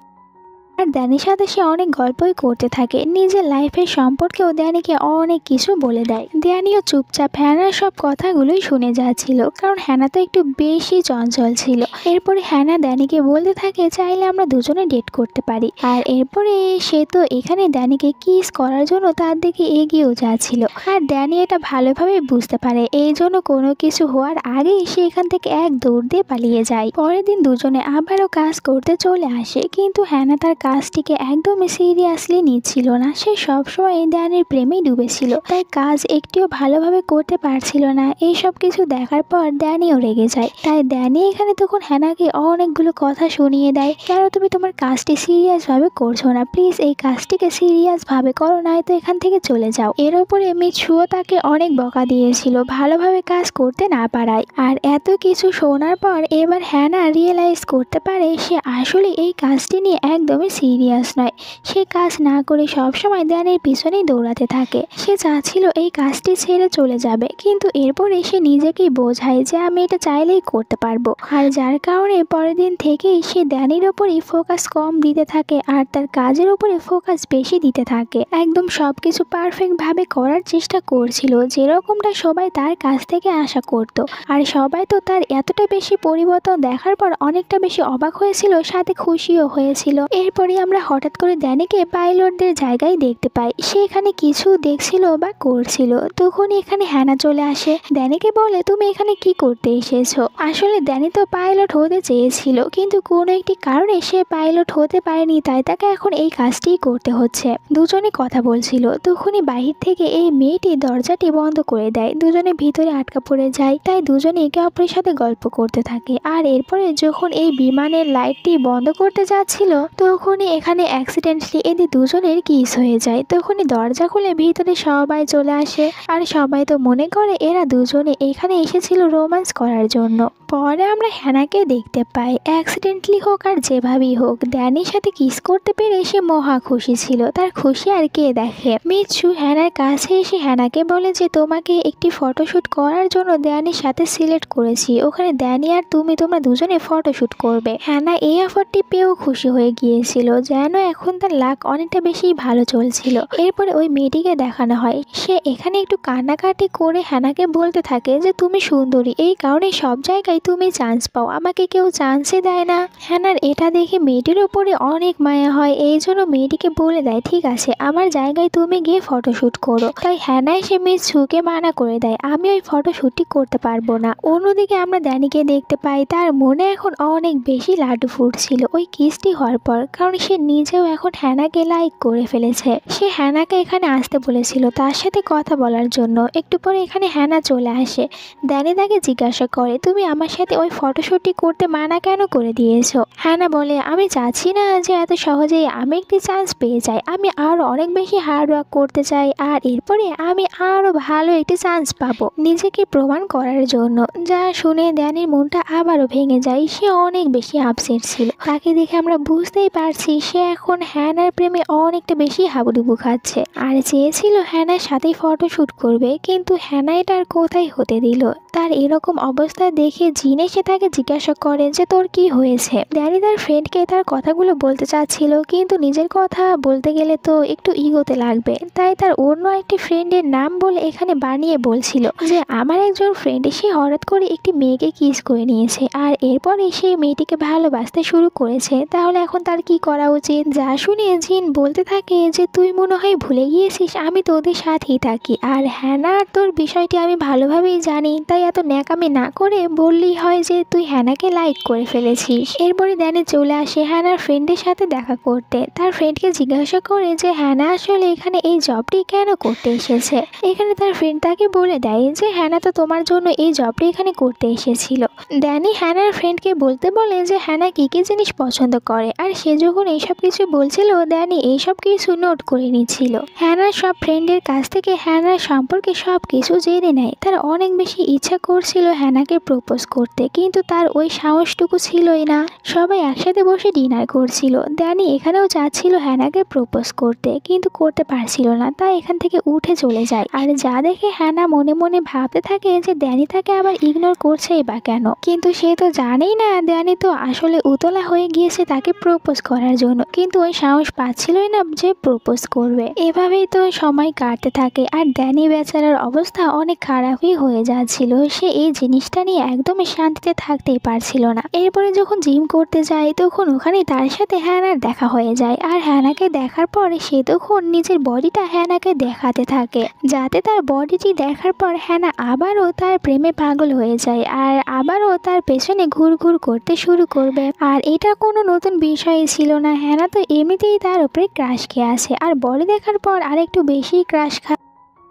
আর ড্যানির সাথে সে অনেক গল্পই করতে থাকে, নিজের লাইফের সম্পর্কেও ড্যানিকে অনেক কিছু বলে দেয়। ড্যানিও চুপচাপ হ্যানার সব কথাগুলোই শুনে যাচ্ছিল, কারণ হ্যানা তো একটু বেশি চঞ্চল ছিল। এরপরে হ্যানা ড্যানিকে বলতে থাকে চাইলে আমরা দুজনে ডেট করতে পারি। আর এরপরে সে তো এখানে ড্যানিকে কিস করার জন্য তার দিকে এগিয়েও যাচ্ছিল, আর ড্যানি এটা ভালোভাবে বুঝতে পারে, এই জন্য কোনো কিছু হওয়ার আগেই সে এখান থেকে এক দৌড় দিয়ে পালিয়ে যায়। পরের দিন দুজনে আবারও কাজ করতে চলে আসে, কিন্তু হ্যানা তার কাজটিকে একদমই সিরিয়াসলি নিচ্ছিল না, সে সবসময় ড্যানির প্রেমেই ডুবেছিল, তাই কাজ একটিও ভালোভাবে করতে পারছিল না। এই সব কিছু দেখার পর ড্যানিও রেগে যায়, তাই ড্যানি এখানে তখন হ্যানাকে অনেকগুলো কথা শুনিয়ে দেয়, কেন তুমি তোমার কাজটি সিরিয়াস ভাবে করছো না, প্লিজ এই কাজটিকে সিরিয়াস ভাবে করো, নয়তো এখান থেকে চলে যাও। এর উপরে মিৎসুও তাকে অনেক বকা দিয়েছিল ভালোভাবে কাজ করতে না পারায়। আর এত কিছু শোনার পর এবার হ্যানা রিয়েলাইজ করতে পারে সে আসলে এই কাজটি নিয়ে একদমই সিরিয়াস নয়। সে কাজ না করে সবসময় ড্যানির পিছনেই দৌড়াতে থাকে। সে চাচ্ছিল এই কাজটি ছেড়ে চলে যাবে, কিন্তু এরপরে সে নিজেকেই বোঝায় যে আমি এটা চাইলেই করতে পারবো। আর যার কারণে পরের দিন থেকেই সে ড্যানির ওপরই ফোকাস কম দিতে থাকে আর তার কাজের উপরে ফোকাস বেশি দিতে থাকে। একদম সবকিছু পারফেক্ট ভাবে করার চেষ্টা করছিল, যেরকমটা সবাই তার কাছ থেকে আশা করত। আর সবাই তো তার এতটা বেশি পরিবর্তন দেখার পর অনেকটা বেশি অবাক হয়েছিল, সাথে খুশিও হয়েছিল। এরপরে আমরা হঠাৎ করে ড্যানিকে পাইলটদের জায়গায় দেখতে পাই, সে এখানে কিছু দেখছিল বা করছিল। তখনই এখানে হ্যানা চলে আসে, ড্যানিকে বলে তুমি এখানে কি করতে এসেছো? আসলে ড্যানি তো পাইলট হতে চেয়েছিল, কিন্তু কোনো একটি কারণে সে পাইলট হতে পারেনি, তাই তাকে এখন এই কাজটিই করতে হচ্ছে। দুজনে কথা বলছিল, তখনই বাহির থেকে এই মেয়েটি দরজাটি বন্ধ করে দেয়। দুজনে ভিতরে আটকা পড়ে যায়, তাই দুজনে একে অপরের সাথে গল্প করতে থাকে। আর এরপরে যখন এই বিমানের লাইটটি বন্ধ করতে যাচ্ছিল তখনই এখানে অ্যাক্সিডেন্টলি এদের দুজনের কিস হয়ে যায়। তখনই দরজা খুলে ভিতরে সবাই চলে আসে, আর সবাই তো মনে করে এরা দুজনে এখানে এসেছিল রোম্যান্স করার জন্য। পরে আমরা হ্যানাকে দেখতে পাই, অ্যাক্সিডেন্টলি হোক আর যেভাবেই হোক ড্যানির সাথে কিস করতে পেরে সে মহা খুশি ছিল। তার খুশি আর কে দেখে। মিৎসু হ্যানার কাছে এসে হ্যানাকে বলে যে তোমাকে একটি ফটোশুট করার জন্য ড্যানির সাথে সিলেক্ট করেছি, ওখানে ড্যানি আর তুমি তোমরা দুজনে ফটোশুট করবে। হ্যানা এই অফারটি পেয়েও খুশি হয়ে গিয়েছিল, যেন এখন তার লাক অনেকটা বেশি ভালো চলছিল। এরপরে ওই মেয়েটিকে দেখানো হয়, সে এখানে একটু কান্নাকাটি করে হ্যানাকে বলতে থাকে যে তুমি সুন্দরী, এই কারণে সব জায়গায় তুমি চান্স পাও, আমাকে কেউ চান্সই দেয় না। হ্যানার এটা দেখে মেয়েটির উপরে অনেক মায়া হয়, এই জন্য মেয়েটিকে বলে দেয় ঠিক আছে আমার জায়গায় তুমি গিয়ে ফটোশুট করো। তাই হ্যানা এসে মিৎসুকে মানা করে দেয়, আমি ওই ফটোশুটটি করতে পারবো না। অন্যদিকে আমরা ড্যানিকে দেখতে পাই, তার মনে এখন অনেক বেশি লাড্ডু ফুটছিল ওই কিসটি হওয়ার পর, কারণ সে নিজেও এখন হ্যানাকে লাইক করে ফেলেছে। সে হ্যানাকে এখানে আসতে বলেছিল তার সাথে কথা বলার জন্য। একটু পরে এখানে হ্যানা চলে আসে, ড্যানি তাকে জিজ্ঞাসা করে তুমি আমার আমার সাথে ওই ফটোশুটটি করতে মানা কেন করে দিয়েছো? হ্যানা বলে, আমি চাচ্ছি না যে এত সহজেই আমি একটি চান্স পেয়ে যাই। আমি আরো অনেক বেশি হার্ড ওয়ার্ক করতে চাই, আর এরপরে আমি আরো ভালো একটি চান্স পাবো নিজেকে প্রমাণ করার জন্য। যা শুনে ড্যানির মনটা আবারও ভেঙে যায়। সে অনেক বেশি আপসেট ছিল। তাকে দেখে আমরা বুঝতেই পারছি সে এখন হ্যানার প্রেমে অনেকটা বেশি হাবুডুবু খাচ্ছে, আর চেয়েছিল হ্যানার সাথে ফটোশুট করবে, কিন্তু হ্যানা এটা আর কোথায় হতে দিল। তার এরকম অবস্থা দেখে জিন এসে তাকে জিজ্ঞাসা করে যে তোর কি হয়েছে। ড্যানি তার ফ্রেন্ডকে তার কথাগুলো বলতে চাচ্ছিল, কিন্তু নিজের কথা বলতে গেলে তো একটু ইগোতে লাগবে, তাই তার অন্য একটি ফ্রেন্ডের নাম বলে এখানে বানিয়ে বলছিল যে আমার একজন ফ্রেন্ড সে হঠাৎ করে একটি মেয়েকে কিস করে নিয়েছে, আর এরপরে সে মেয়েটিকে ভালোবাসতে শুরু করেছে, তাহলে এখন তার কি করা উচিত। যা শুনে জিন বলতে থাকে যে তুই মনে হয় ভুলে গিয়েছিস আমি তোদের সাথেই থাকি, আর হ্যানা তোর বিষয়টি আমি ভালোভাবেই জানি, তাই এত ন্যাকামি না করে বললেই হয় যে তুই হ্যানাকে লাইক করে ফেলেছিস। এরপরে ড্যানি চলে আসে হ্যানার ফ্রেন্ডের সাথে দেখা করতে। তার ফ্রেন্ডকে জিজ্ঞাসা করে যে হ্যানা আসলে এখানে এই জবটি কেন করতে এসেছে। এখানে তার ফ্রেন্ড তাকে বলে দেয় যে হ্যানা তো তোমার জন্য এই জবটি এখানে করতে এসেছিল। ড্যানি হ্যানার ফ্রেন্ডকে বলতে বলে যে হ্যানা কি কি জিনিস পছন্দ করে, আর সে যখন এইসব কিছু বলছিল ড্যানি এইসব কিছু নোট করে নিচ্ছিল। হ্যানার সব ফ্রেন্ডের কাছ থেকে হ্যানার সম্পর্কে সব কিছু জেনে নেয়। তার অনেক বেশি ইচ্ছা করছিল হ্যানাকে প্রপোজ করতে, কিন্তু তার ওই সাহসটুকু ছিলই না। সবাই একসাথে বসে ডিনার করছিল। ড্যানি এখানেও চাচ্ছিল হ্যানাকে প্রপোজ করতে, কিন্তু করতে পারছিল না, তাই এখান থেকে উঠে চলে যায়। আর যা দেখে হ্যানা মনে মনে ভাবতে থাকে যে ড্যানি তাকে আবার ইগনোর করছেই বা কেন, কিন্তু সে তো জানেই না ড্যানি তো আসলে উতলা হয়ে গিয়েছে তাকে প্রপোজ করার জন্য, কিন্তু ওই সাহস পাচ্ছিলই না যে প্রপোজ করবে। এভাবেই তো সময় কাটতে থাকে, আর ড্যানি বেচারার অবস্থা অনেক খারাপই হয়ে যাচ্ছিল। সে এই জিনিসটা নিয়ে একদমই শান্তিতে থাকতেই পারছিল না। এরপরে যখন জিম করতে যায় তখন ওখানে তার সাথে হ্যানার দেখা হয়ে যায়, আর হ্যানাকে দেখার পরে সে তখন নিজের বডিটা হ্যানাকে দেখাতে থাকে, যাতে তার বডিটি দেখার পর হ্যানা আবারও তার প্রেমে পাগল হয়ে যায়, আর আবারও তার পেছনে ঘুরঘুর করতে শুরু করবে। আর এটা কোনো নতুন বিষয় ছিল না, হ্যানা তো এমনিতেই তার উপরে ক্রাশ খেয়ে আসে, আর বডি দেখার পর আরেকটু বেশি ক্রাশ খায়।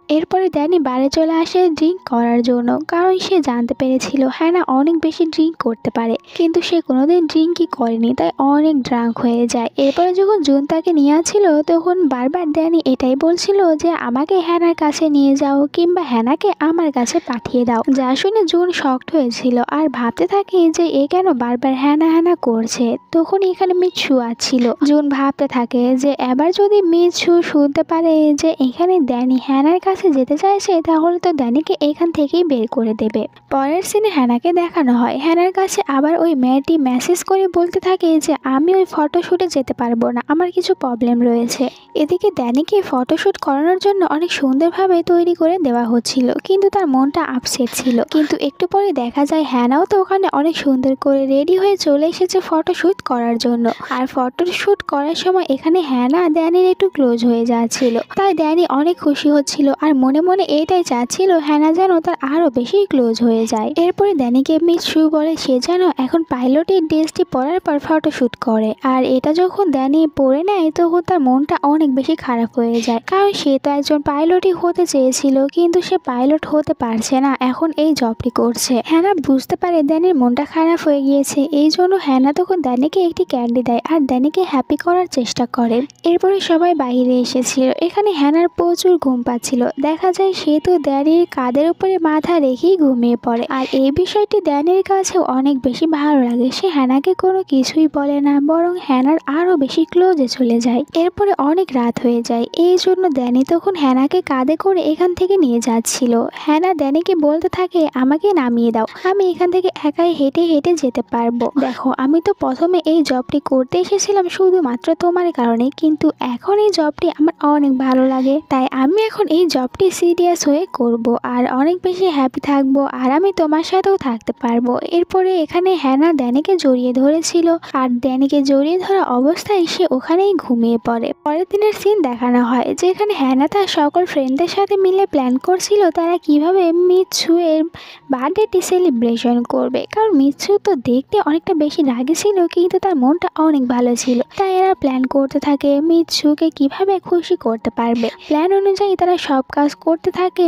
এরপরে ড্যানি বারে চলে আসে ড্রিঙ্ক করার জন্য, কারণ সে জানতে পেরেছিল হ্যানা অনেক বেশি ড্রিঙ্ক করতে পারে, কিন্তু সে কোনোদিন ড্রিঙ্কই করেনি, তাই অনেক ড্রাঙ্ক হয়ে যায়। এরপরে যখন জুন তাকে নিয়ে আসছিল তখন বারবার ড্যানি এটাই বলছিল যে আমাকে হ্যানার কাছে নিয়ে যাও, কিংবা হ্যানাকে আমার কাছে পাঠিয়ে দাও। যা শুনে জুন শকড হয়েছিল আর ভাবতে থাকে যে এ কেন বারবার হ্যানা হ্যানা করছে। তখন এখানে মিৎসু আসছিল। জুন ভাবতে থাকে যে এবার যদি মিৎসু শুনতে পারে যে এখানে ড্যানি হ্যানার কাছে যেতে চাইছে, তাহলে তো ড্যানিকে এখান থেকেই বের করে দেবে। পরের সিনে হ্যানাকে দেখানো হয় হ্যানার কাছে আবার ওই মেয়েটি মেসেজ করে বলতে থাকে যে আমি ওই ফটোশুটে যেতে পারবো না, আমার কিছু প্রবলেম রয়েছে। এদিকে ড্যানিকে ফটোশুট করানোর জন্য অনেক সুন্দরভাবে তৈরি করে দেওয়া হচ্ছিল, কিন্তু তার মনটা আপসেট ছিল। কিন্তু একটু পরে দেখা যায় হ্যানাও তো ওখানে অনেক সুন্দর করে রেডি হয়ে চলে এসেছে ফটোশুট করার জন্য। আর ফটোশুট করার সময় এখানে হ্যানা ড্যানির একটু ক্লোজ হয়ে যাচ্ছিল, তাই ড্যানি অনেক খুশি হচ্ছিল, আর মনে মনে এটাই চাচ্ছিল হ্যানা যেন তার আরো বেশি ক্লোজ হয়ে যায়। এরপরে ড্যানিকে মিৎসু বলে সে যেন এখন পাইলটের ড্রেসটি পরার পর ফটোশুট করে, আর এটা যখন ড্যানি পরে নেয় তখন তার মনটা অনেক বেশি খারাপ হয়ে যায়, কারণ সে তো একজন পাইলটই হতে চেয়েছিল, কিন্তু সে পাইলট হতে পারছে না, এখন এই জবটি করছে। হ্যানা বুঝতে পারে ড্যানির মনটা খারাপ হয়ে গিয়েছে, এই জন্য হ্যানা তখন ড্যানিকে একটি ক্যান্ডি দেয় আর ড্যানিকে হ্যাপি করার চেষ্টা করে। এরপরে সবাই বাইরে এসেছিল। এখানে হ্যানার প্রচুর ঘুম পাচ্ছিল। দেখা যায় সে তো ড্যানির কাঁধের উপরে মাথা রেখেই ঘুমিয়ে পড়ে, আর এই বিষয়টি ড্যানির কাছে অনেক বেশি ভালো লাগে। সে হ্যানাকে কোনো কিছুই বলে না, বরং হ্যানার আরো বেশি ক্লোজে চলে যায়। এরপরে অনেক রাত হয়ে যায়, এই জন্য ড্যানি তখন হ্যানাকে কাঁধে করে এখান থেকে নিয়ে যাচ্ছিল। হ্যানা ড্যানিকে বলতে থাকে আমাকে নামিয়ে দাও, আমি এখান থেকে একাই হেঁটে হেঁটে যেতে পারবো। দেখো আমি তো প্রথমে এই জবটি করতে এসেছিলাম শুধুমাত্র তোমার কারণে, কিন্তু এখন এই জবটি আমার অনেক ভালো লাগে, তাই আমি এখন এই জবটি সিরিয়াস হয়ে করব, আর অনেক বেশি হ্যাপি থাকবো, আর আমি তোমার সাথেও থাকতে পারবো। এরপরে এখানে হ্যানা ড্যানিকে জড়িয়ে ধরেছিল, আর ড্যানিকে জড়িয়ে ধরা অবস্থায় সে ওখানেই ঘুমিয়ে পড়ে। পরের দিনের সিন দেখানো হয় যেখানে হ্যানা তার সকল ফ্রেন্ডদের সাথে মিলে প্ল্যান করছিল তারা কিভাবে মিৎসু এর বার্থডেটি সেলিব্রেশন করবে, কারণ মিৎসু তো দেখতে অনেকটা বেশি রাগী ছিল, কিন্তু তার মনটা অনেক ভালো ছিল, তাই এরা প্ল্যান করতে থাকে মিৎসুকে কিভাবে খুশি করতে পারবে। প্ল্যান অনুযায়ী তারা সব কাজ করতে থাকে।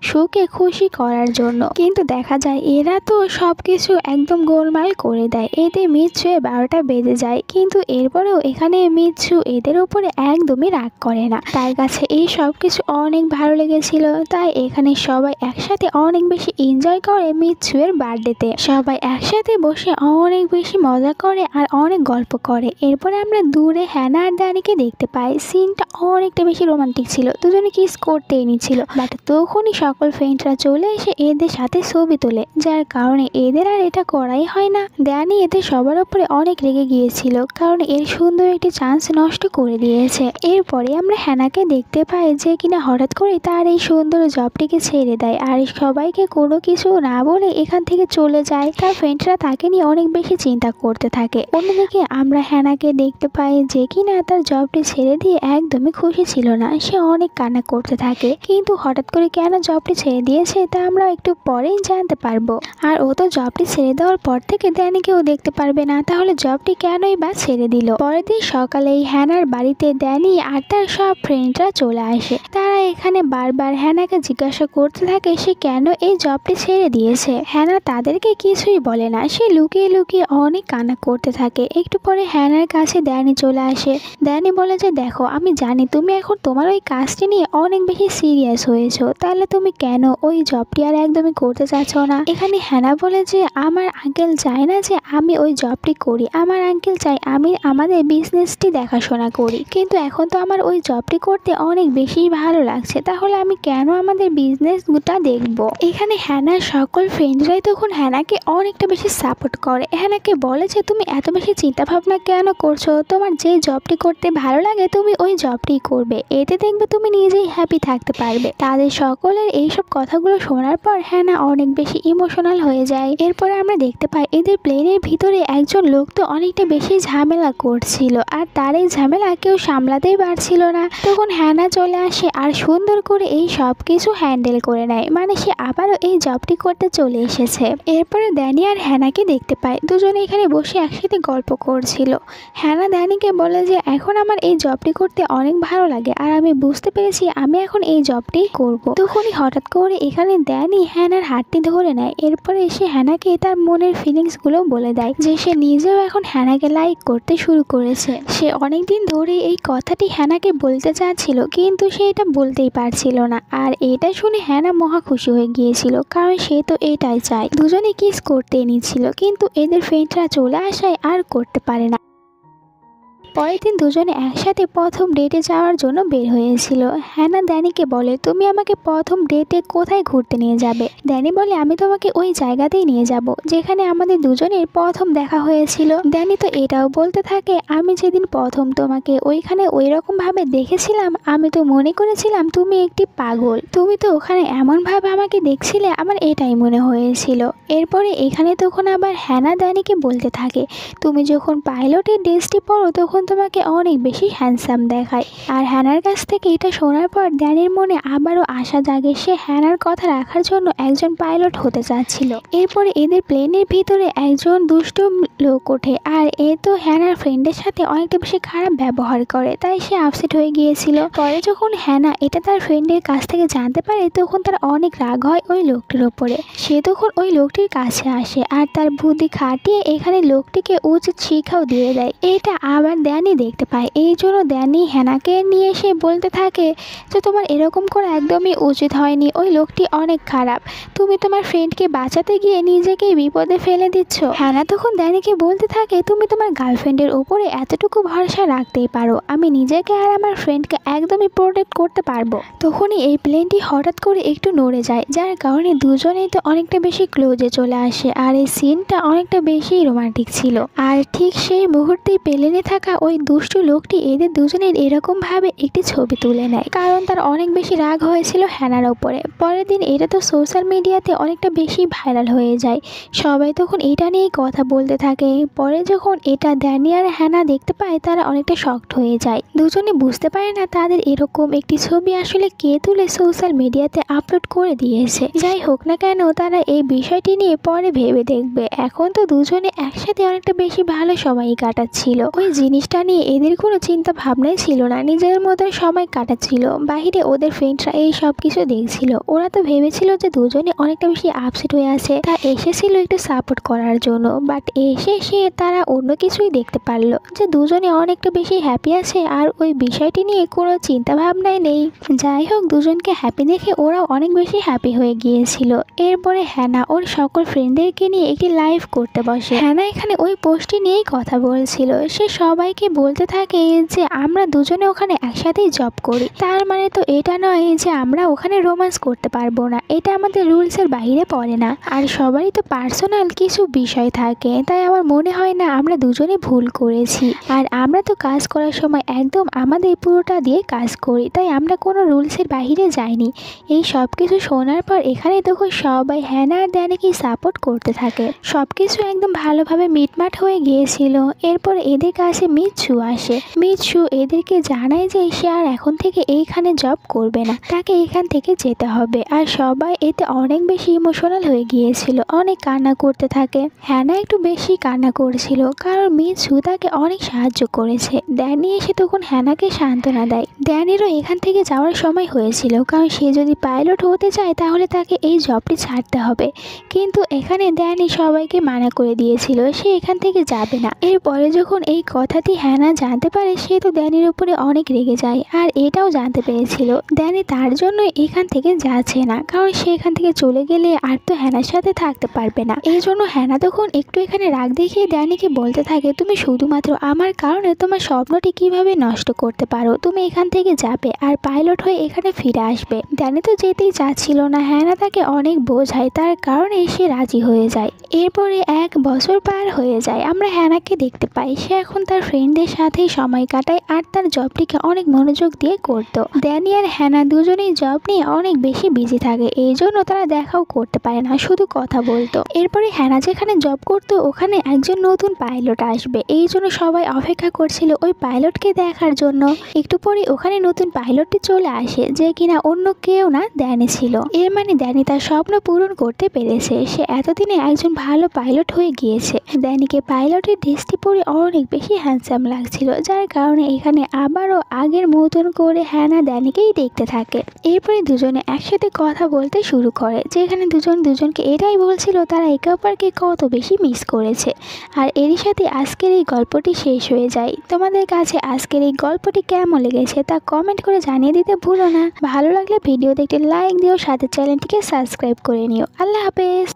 সুখে খুশি করার জন্য। কিন্তু দেখা যায় এরা তো সবকিছু একদম গোলমাল করে দেয়। এতে মিৎসু 12টা বেজে যায়, কিন্তু এরপরেও এখানে মিৎসু এদের উপরে একদমই রাগ করে না। তার কাছে এই সবকিছু অনেক ভালো লেগেছিল, তাই এখানে সবাই একসাথে অনেক বেশি এনজয় করে মিৎসু এর বার্থডেতে। সবাই একসাথে বসে অনেক বেশি মজা করে আর অনেক গল্প করে। এরপরে আমরা দূরে হ্যানা আর ড্যানিকে দেখতে পাই। সিনটা অনেকটা বেশি রোমান্টিক ছিল, দুজনে কিস করতেই নিচ্ছিল। বাট তখনই সকল ফ্রেন্ডরা চলে এসে এদের সাথে ছবি তোলে, যার কারণে এদের আর এটা করাই হয় না। ড্যানি এদের সবার উপরে অনেক রেগে গিয়েছিল, কারণ এর সুন্দর একটি চান্স নষ্ট করে দিয়েছে। এরপরে আমরা হ্যানাকে দেখতে পাই যে কিনা হঠাৎ করে তার এই সুন্দর জবটিকে ছেড়ে দেয় আর সবাইকে কোনো কিছু না বলে এখান থেকে চলে যায়। তার ফ্রেন্ডরা তাকে নিয়ে অনেক বেশি চিন্তা করতে থাকে। অন্যদিকে আমরা হ্যানাকে দেখতে পাই যে কিনা তার জবটি ছেড়ে দিয়ে একদমই খুশি ছিল না, সে অনেক কান্না করতে থাকে। কিন্তু হঠাৎ করে কেন জবটি ছেড়ে দিয়েছে তা আমরা একটু পরেই জানতে পারবো। আর ও তো জবটি ছেড়ে দেওয়ার পর থেকে ড্যানিকেও দেখতে পারবে না, তাহলে জবটি কেনই বা ছেড়ে দিল। পরের দিন সকালেই হ্যানার বাড়িতে ড্যানি আর তার সব ফ্রেন্ডরা চলে আসে। তারা এখানে বারবার হ্যানাকে জিজ্ঞাসা করতে থাকে সে কেন এই জবটি ছেড়ে দিয়েছে। হ্যানা তাদেরকে কিছুই বলে না, সে লুকিয়ে লুকিয়ে অনেক কান্না করতে থাকে। একটু পরে হ্যানার কাছে ড্যানি চলে আসে। ড্যানি বলে যে দেখো, আমি জানি তুমি এখন তোমার ওই কাজটি নিয়ে অনেক বেশি সিরিয়াস হয়েছো, তাহলে তুমি কেন ওই জবটি আর একদমই করতে চাচ্ছ না। এখানে হ্যানা বলে যে আমার আঙ্কেল চায় না যে আমি ওই জবটি করি, আমার আঙ্কেল চাই আমি আমাদের বিজনেসটি দেখাশোনা করি, কিন্তু এখন তো আমার ওই জবটি করতে অনেক বেশি ভালো লাগছে, তাহলে আমি কেন আমাদের বিজনেসটা দেখবো। এখানে হ্যানার সকল ফ্রেন্ডরাই তখন হ্যানাকে অনেকটা বেশি সাপোর্ট করে। হ্যানাকে বলে যে তুমি এত বেশি চিন্তা ভাবনা কেন করছো, তোমার যে জবটি করতে ভালো লাগে তুমি ওই জবটি করবে, এতে দেখবে তুমি নিজেই হ্যাপি থাকতে পারবে। তাদের সকলের এইসব কথাগুলো শোনার পর হ্যানা অনেক বেশি ইমোশনাল হয়ে যায়। এরপরে আমরা দেখতে পাই এদের প্লেনের ভিতরে একজন লোক তো অনেকটা বেশি ঝামেলা করছিল, আর তার এই ঝামেলা কেউ সামলাতেই পারছিল না। তখন হ্যানা চলে আসে আর সুন্দর করে এই সব কিছু হ্যান্ডেল করে নেয়, মানে সে আবারও এই জবটি করতে চলে এসেছে। এরপরে ড্যানি আর হ্যানাকে দেখতে পায়, দুজনে এখানে বসে একসাথে গল্প করছিল। হ্যানা ড্যানিকে বলে যে এখন আমার এই জবটি করতে অনেক ভালো লাগে আর আমি বুঝতে পেরেছি আমি এখন এই জবটি করব। তখনই হঠাৎ করে এখানে ড্যানি হ্যানার হাতটি ধরে নেয়। এরপরে সে হ্যানাকে তার মনের ফিলিংস গুলো বলে দেয় যে সে নিজেও এখন হ্যানাকে লাইক করতে শুরু করেছে। সে অনেকদিন ধরে এই কথাটি হ্যানাকে বলতে চাচ্ছিল, কিন্তু সে এটা বলতেই পারছিল না। আর এটা শুনে হ্যানা মহা খুশি হয়ে গিয়েছিল, কারণ সে তো এটাই চায়। দুজনে কিস করতে নিচ্ছিল, কিন্তু এদের ফ্রেন্ডরা চলে আসায় আর করতে পারে না। পরের দিন দুজনে একসাথে প্রথম ডেটে যাওয়ার জন্য বের হয়েছিল। হ্যানা ড্যানিকে বলে তুমি আমাকে প্রথম ডেটে কোথায় ঘুরতে নিয়ে যাবে। ড্যানি বলে আমি তোমাকে ওই জায়গাতেই নিয়ে যাব যেখানে আমাদের দুজনের প্রথম দেখা হয়েছিল। ড্যানি তো এটাও বলতে থাকে আমি যেদিন প্রথম তোমাকে ওইখানে ওই রকম ভাবে দেখেছিলাম আমি তো মনে করেছিলাম তুমি একটি পাগল, তুমি তো ওখানে এমন ভাবে আমাকে দেখছিলে আমার এটাই মনে হয়েছিল। এরপরে এখানে তখন আবার হ্যানা ড্যানিকে বলতে থাকে তুমি যখন পাইলটের ড্রেসটি পরো তখন তোমাকে অনেক বেশি হ্যান্ডসাম দেখায়। আর হ্যানার কাছ থেকে এটা শোনার পর ড্যানির মনে আবারও আশা জাগে, সে হ্যানার কথা রাখার জন্য একজন পাইলট হতে চাচ্ছিল। এরপরে এদের প্লেনের ভিতরে একজন দুষ্ট লোক ওঠে, আর এ তো হ্যানার ফ্রেন্ডের সাথে অনেকটা বেশি খারাপ ব্যবহার করে, তাই সে আপসেট হয়ে গিয়েছিল। পরে যখন হ্যানা এটা তার ফ্রেন্ডের কাছ থেকে জানতে পারে তখন তার অনেক রাগ হয় ওই লোকটির ওপরে। সে তখন ওই লোকটির কাছে আসে আর তার বুদ্ধি খাটিয়ে এখানে লোকটিকে উচিত শিক্ষাও দিয়ে দেয়। এটা আবার ড্যানি দেখতে পায়, এই জন্য ড্যানি হ্যানাকে নিয়ে এসে বলতে থাকে যে তোমার এরকম করা একদমই উচিত হয়নি, ওই লোকটি অনেক খারাপ, তুমি তোমার ফ্রেন্ডকে বাঁচাতে গিয়ে নিজেকেই বিপদে ফেলে দিচ্ছ। হ্যানা তখন ড্যানিকে বলতে থাকে তুমি তোমার গার্লফ্রেন্ডের উপরে এতটুকু ভরসা রাখতেই পারো, আমি নিজেকে আর আমার ফ্রেন্ডকে একদমই প্রোটেক্ট করতে পারবো। তখনই এই প্লেনটি হঠাৎ করে একটু নড়ে যায়, যার কারণে দুজনেই তো অনেকটা বেশি ক্লোজে চলে আসে, আর এই সিনটা অনেকটা বেশি রোমান্টিক ছিল। আর ঠিক সেই মুহূর্তেই প্লেনে থাকা ওই দুষ্টু লোকটি এদের দুজনের এরকম ভাবে একটি ছবি তুলে নেয়, কারণ তার অনেক বেশি রাগ হয়েছিল হ্যানার ওপরে। পরের দিন এটা তো সোশ্যাল মিডিয়াতে অনেকটা বেশি ভাইরাল হয়ে যায়, সবাই তখন এটা নিয়েই কথা বলতে থাকে। পরে যখন এটা ড্যানি আর হ্যানা দেখতে পায় তারা অনেকটা শকড হয়ে যায়, দুজনে বুঝতে পারে না তাদের এরকম একটি ছবি আসলে কে তুলে সোশ্যাল মিডিয়াতে আপলোড করে দিয়েছে। যাই হোক না কেন তারা এই বিষয়টি নিয়ে পরে ভেবে দেখবে। এখন তো দুজনে একসাথে অনেকটা বেশি ভালো সময় কাটাচ্ছিল, ওই জিনিস জিনিসটা নিয়ে এদের কোনো চিন্তা ভাবনাই ছিল না, নিজেদের মতো সময় কাটাচ্ছিল। বাহিরে ওদের ফ্রেন্ডরা এই সব কিছু দেখছিল। ওরা তো ভেবেছিল যে দুজনে অনেকটা বেশি আপসেট হয়ে আছে, তা এসেছিল একটু সাপোর্ট করার জন্য। বাট এসে তারা অন্য কিছুই দেখতে পারলো, যে দুজনে অনেকটা বেশি হ্যাপি আছে আর ওই বিষয়টি নিয়ে কোনো চিন্তা ভাবনাই নেই। যাই হোক, দুজনকে হ্যাপি দেখে ওরাও অনেক বেশি হ্যাপি হয়ে গিয়েছিল। এরপরে হ্যানা ওর সকল ফ্রেন্ডদেরকে নিয়ে একটি লাইভ করতে বসে। হ্যানা এখানে ওই পোস্টটি নিয়েই কথা বলছিল। সে সবাইকে বলতে থাকে যে আমরা দুজনে ওখানে একসাথেই জব করি, তার মানে তো এটা নয় যে আমরা ওখানে রোম্যান্স করতে পারবো না, এটা আমাদের রুলসের বাইরে পড়ে না। আর সবারই তো পার্সোনাল কিছু বিষয় থাকে, তাই আমার মনে হয় না আমরা দুজনে ভুল করেছি। আর আমরা তো কাজ করার সময় একদম আমাদের পুরোটা দিয়ে কাজ করি, তাই আমরা কোনো রুলসের বাইরে যাইনি। এই সব কিছু শোনার পর এখানে তখন সবাই হ্যানা আর ড্যানিকে সাপোর্ট করতে থাকে। সব কিছু একদম ভালোভাবে মিটমাট হয়ে গিয়েছিল। এরপর এদের কাছে মিৎসু আসে। মিৎসু এদেরকে জানায় যে সে আর এখন থেকে এইখানে জব করবে না, তাকে এখান থেকে যেতে হবে। আর সবাই এতে অনেক বেশি ইমোশনাল হয়ে গিয়েছিল, অনেক কান্না করতে থাকে। হ্যানা একটু বেশি কান্না করছিল, কারণ মিৎসু তাকে অনেক সাহায্য করেছে। ড্যানি এসে তখন হ্যানাকে সান্ত্বনা দেয়। ড্যানিরও এখান থেকে যাওয়ার সময় হয়েছিল, কারণ সে যদি পাইলট হতে চায় তাহলে তাকে এই জবটি ছাড়তে হবে। কিন্তু এখানে ড্যানি সবাইকে মানা করে দিয়েছিল সে এখান থেকে যাবে না। এরপরে যখন এই কথাটি হ্যানা জানতে পারে, সে তো ড্যানির উপরে অনেক রেগে যায়। আর এটাও জানতে পেরেছিল ড্যানি তার জন্য এখান থেকে যাচ্ছে না, কারণ সে এখান থেকে চলে গেলে আর তো হ্যানার সাথে থাকতে পারবে না। এই জন্য হ্যানা তখন একটু এখানে রাগ দেখিয়ে ড্যানিকে বলতে থাকে, তুমি শুধুমাত্র আমার কারণে তোমার স্বপ্নটি কিভাবে নষ্ট করতে পারো, তুমি এখান থেকে যাবে আর পাইলট হয়ে এখানে ফিরে আসবে। ড্যানি তো যেতেই চাচ্ছিল না, হ্যানা তাকে অনেক বোঝায়, তার কারণে সে রাজি হয়ে যায়। এরপরে 1 বছর পার হয়ে যায়, আমরা হ্যানাকে দেখতে পাই সে এখন তার ফ্রেন্ডদের সাথেই সময় কাটায় আর তার জবটিকে অনেক মনোযোগ দিয়ে করতো। ড্যানি আর হ্যানা দুজনেই জব নিয়ে অনেক বেশি বিজি থাকে, এই জন্য তারা দেখাও করতে পারে না, শুধু কথা বলতো। এরপরে হ্যানা যেখানে জব করতো ওখানে একজন নতুন পাইলট আসবে, এই জন্য সবাই অপেক্ষা করছিল ওই পাইলটকে দেখার জন্য। একটু পরে ওখানে নতুন পাইলটটি চলে আসে, যে কিনা অন্য কেউ না, ড্যানি ছিল। এর মানে ড্যানি তার স্বপ্ন পূরণ করতে পেরেছে, সে এতদিনে একজন ভালো পাইলট হয়ে গিয়েছে। ড্যানিকে পাইলটের ড্রেসটি পরে অনেক বেশি হ্যান্ডসাম লাগছিল, যার কারণে এখানে আবারও আগের মতন করে হ্যানা ড্যানিকেই দেখতে থাকে। এরপরে দুজনে একসাথে কথা বলতে শুরু করে, যেখানে দুজনকে এটাই বলছিল তারা একে অপরকে কত বেশি মিস করেছে। আর এরই সাথে আজকের এই গল্পটি শেষ হয়ে যায়। তোমাদের কাছে আজকের এই গল্পটি কেমন লেগেছে তা কমেন্ট করে জানিয়ে দিতে ভুলো না। ভালো লাগলে ভিডিওতে একটি লাইক দিও, সাথে চ্যানেলটিকে সাবস্ক্রাইব করে নিও। আল্লাহ হাফেজ।